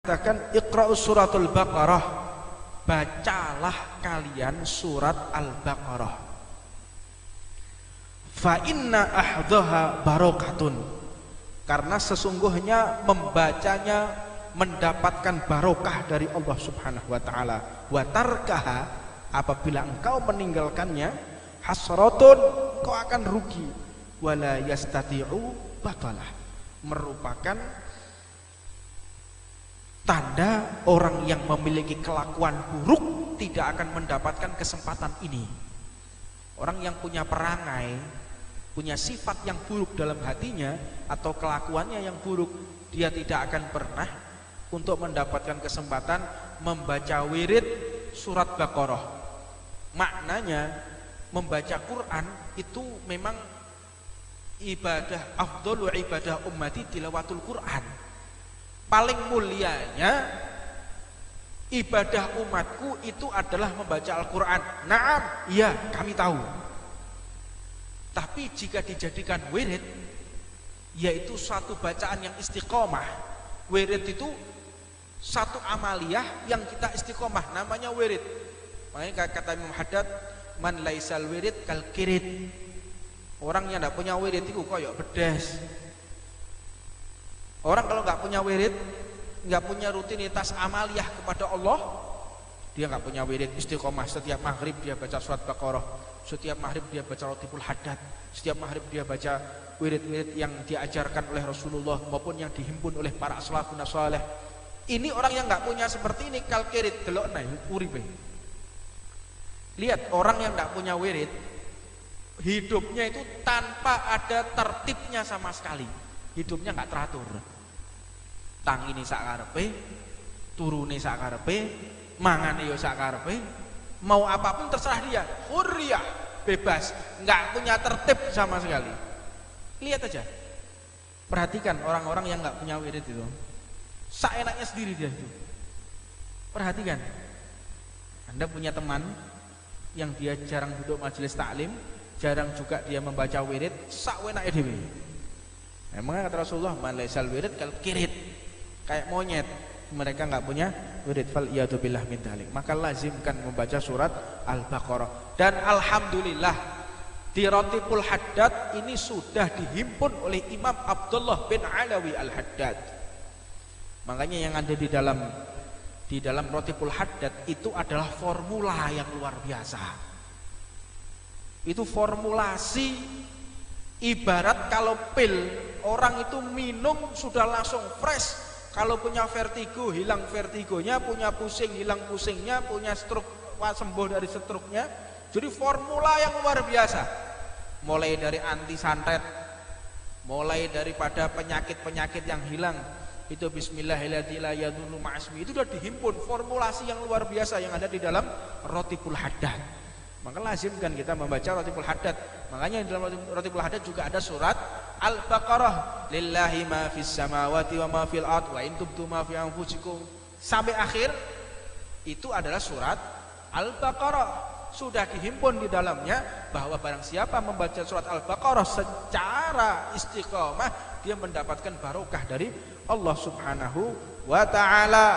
Katakan Iqra'us suratul Baqarah, bacalah kalian surat Al-Baqarah. Fa inna ahdaha barokatun, karena sesungguhnya membacanya mendapatkan barokah dari Allah Subhanahu wa taala. Wa tarkaha, apabila engkau meninggalkannya, hasratun, kau akan rugi. Wala yastati'u batalah, merupakan tanda orang yang memiliki kelakuan buruk tidak akan mendapatkan kesempatan ini. Orang yang punya perangai, punya sifat yang buruk dalam hatinya atau kelakuannya yang buruk, dia tidak akan pernah untuk mendapatkan kesempatan membaca wirid surat Baqarah. Maknanya membaca Quran itu memang ibadah, afdhalu ibadah ummati tilawatul Quran. Paling mulianya ibadah umatku itu adalah membaca Al-Quran. Naam, iya kami tahu. Tapi jika dijadikan wirid, yaitu suatu bacaan yang istiqomah. Wirid itu satu amaliyah yang kita istiqomah, namanya wirid. Makanya kata Imam Haddad, man laisal wirid kal kirid. Orang yang tidak punya wirid itu koyok bedes. Orang kalau nggak punya wirid, nggak punya rutinitas amaliyah kepada Allah, dia nggak punya wirid istiqomah. Setiap maghrib dia baca surat Baqarah, setiap maghrib dia baca Ratibul Haddad, setiap maghrib dia baca wirid-wirid yang diajarkan oleh Rasulullah maupun yang dihimpun oleh para salafun saleh. Ini orang yang nggak punya seperti ini, kalkirit delok nai uripe. Lihat orang yang nggak punya wirid, hidupnya itu tanpa ada tertibnya sama sekali. Hidupnya nggak teratur. Tangine sak karepe, turune sak karepe, mangane yo sak karepe, mau apapun terserah dia, hurriyah, bebas, nggak punya tertib sama sekali. Lihat aja, perhatikan orang-orang yang nggak punya wirid itu, seenaknya sendiri dia itu. Perhatikan, Anda punya teman yang dia jarang duduk majelis taklim, jarang juga dia membaca wirid, sak enake dhewe. Emang kata Rasulullah, man laisal wirid kal kirid, kayak monyet, mereka nggak punya wirid. Fal iyadu billah min dzalik. Maka lazimkan membaca surat Al-Baqarah. Dan alhamdulillah di Ratibul Haddad ini sudah dihimpun oleh Imam Abdullah bin Alawi Al-Haddad. Makanya yang ada di dalam Ratibul Haddad itu adalah formula yang luar biasa. Itu formulasi ibarat kalau pil, orang itu minum sudah langsung fresh. Kalau punya vertigo, hilang vertigonya, punya pusing, hilang pusingnya, punya stroke, sembuh dari stroke-nya. Jadi formula yang luar biasa. Mulai dari anti santet, mulai daripada penyakit-penyakit yang hilang, itu bismillahirrahmanirrahim ma'asmi, itu sudah dihimpun formulasi yang luar biasa yang ada di dalam Ratibul Haddad. Maka lazimkan kita membaca Ratibul Haddad. Makanya di dalam Ratibul Haddad juga ada surat Al-Baqarah, lillahi ma fis samawati wa ma fil ard wa in tubdu ma fi anfusikum, sampai akhir itu adalah surat Al-Baqarah. Sudah dihimpun di dalamnya bahwa barang siapa membaca surat Al-Baqarah secara istiqomah, dia mendapatkan barokah dari Allah Subhanahu wa taala.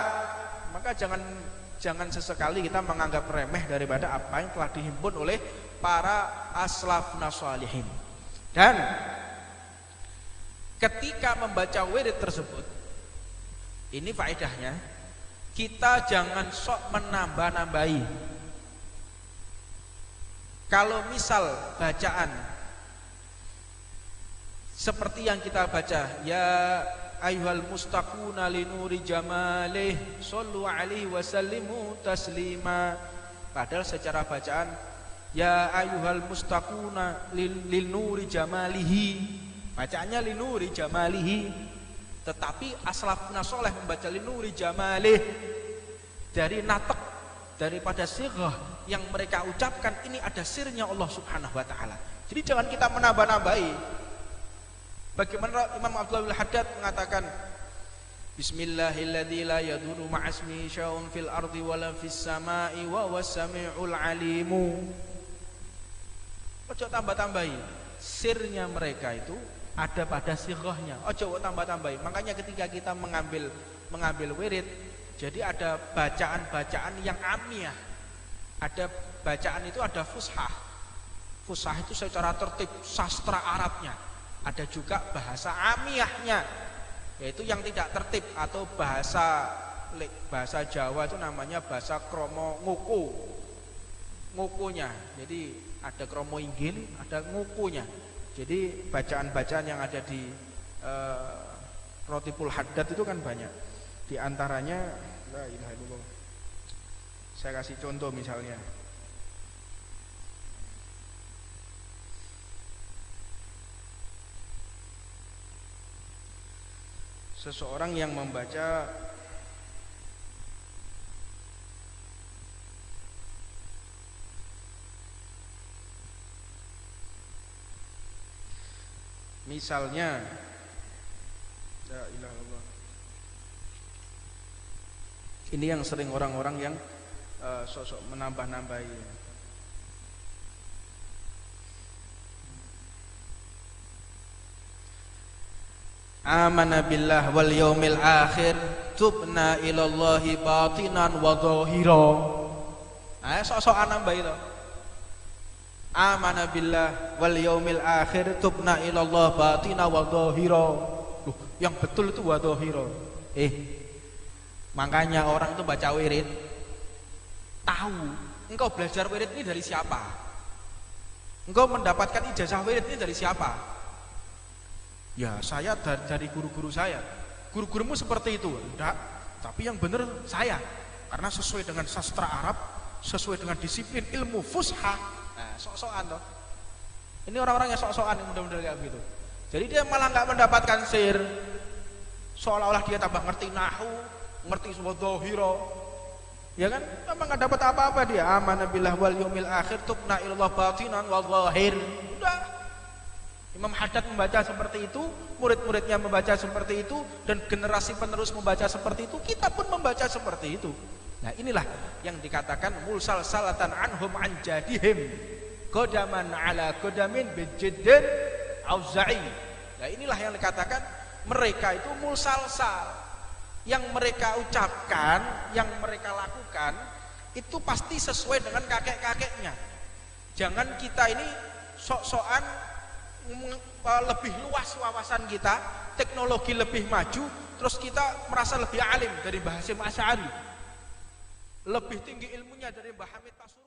Maka jangan sesekali kita menganggap remeh daripada apa yang telah dihimpun oleh para aslafun shalihin. Dan ketika membaca wirid tersebut, ini faedahnya, kita jangan sok menambah-nambahi. Kalau misal bacaan seperti yang kita baca, ya ayyuhal mustaquna linuri jamalih sallu alaihi wasallimu taslima, padahal secara bacaan ya ayyuhal mustaquna linuri jamalihi, bacaannya linuri jamalihi, tetapi aslafun sholeh membaca linuri jamalih. Dari natek, daripada sighah yang mereka ucapkan, ini ada sirnya Allah Subhanahu wa taala. Jadi jangan kita menambah-nambahi. Bagaimana Imam Abdullah bin Haddad mengatakan, bismillahilladzi la yadurru ma'asmihi syai'un fil ardi wala fis sama'i wa huwas samiul alimu. Ojo tambah-tambahi. Sirnya mereka itu ada pada sighahnya. Ojo tambah-tambahi. Makanya ketika kita mengambil mengambil wirid, jadi ada bacaan-bacaan yang amiyah. Ada bacaan itu ada fushah. Fushah itu secara tertib sastra Arabnya. Ada juga bahasa amiyahnya, yaitu yang tidak tertib, atau bahasa Jawa itu namanya bahasa kromo ngukunya. Jadi ada kromo inggil, ada ngukunya. Jadi bacaan-bacaan yang ada di Rotipul Haddad itu kan banyak. Di antaranya, la ilaha illallah. Saya kasih contoh misalnya. Seseorang yang membaca misalnya, la ilaha illallah. Ini yang sering orang-orang yang sosok menambah-nambahi. Amana billah wal yaumil akhir, tubna ilallahi batinan wa dhahira. Sok-sokan nambah itu. Amana billah wal yaumil akhir, tubna ilallah batinan wa dhahira. Loh, yang betul itu wa dhahira. Makanya orang itu baca wirid, tahu engkau belajar wirid ini dari siapa, engkau mendapatkan ijazah wirid ini dari siapa. Ya saya dari guru-guru saya. Guru-gurumu seperti itu? Enggak, tapi yang benar saya, karena sesuai dengan sastra Arab, sesuai dengan disiplin ilmu fushah. Nah, sok-sokan toh. Ini orang-orang yang sok-sokan yang mudah-mudahan kayak gitu. Jadi dia malah nggak mendapatkan sir, seolah-olah dia tambah ngerti nahu, ngerti sebuah dhahira. Ya kan? Memang nggak dapat apa-apa dia. Amana billah wal yaumil akhir, tubna ilallah batinan wa dhahir. Udah. Imam Haddad membaca seperti itu, murid-muridnya membaca seperti itu, dan generasi penerus membaca seperti itu, kita pun membaca seperti itu. Nah inilah yang dikatakan mulsal salatan anhum an jadihim godaman ala godamin bijiddin auza'i. Nah inilah yang dikatakan mereka itu mulsalsal, yang mereka ucapkan, yang mereka lakukan itu pasti sesuai dengan kakek-kakeknya. Jangan kita ini sok-sokan lebih luas wawasan kita, teknologi lebih maju, terus kita merasa lebih alim dari Mbah Hasyim Asy'ari, lebih tinggi ilmunya dari Mbah Hamid Pasuruan.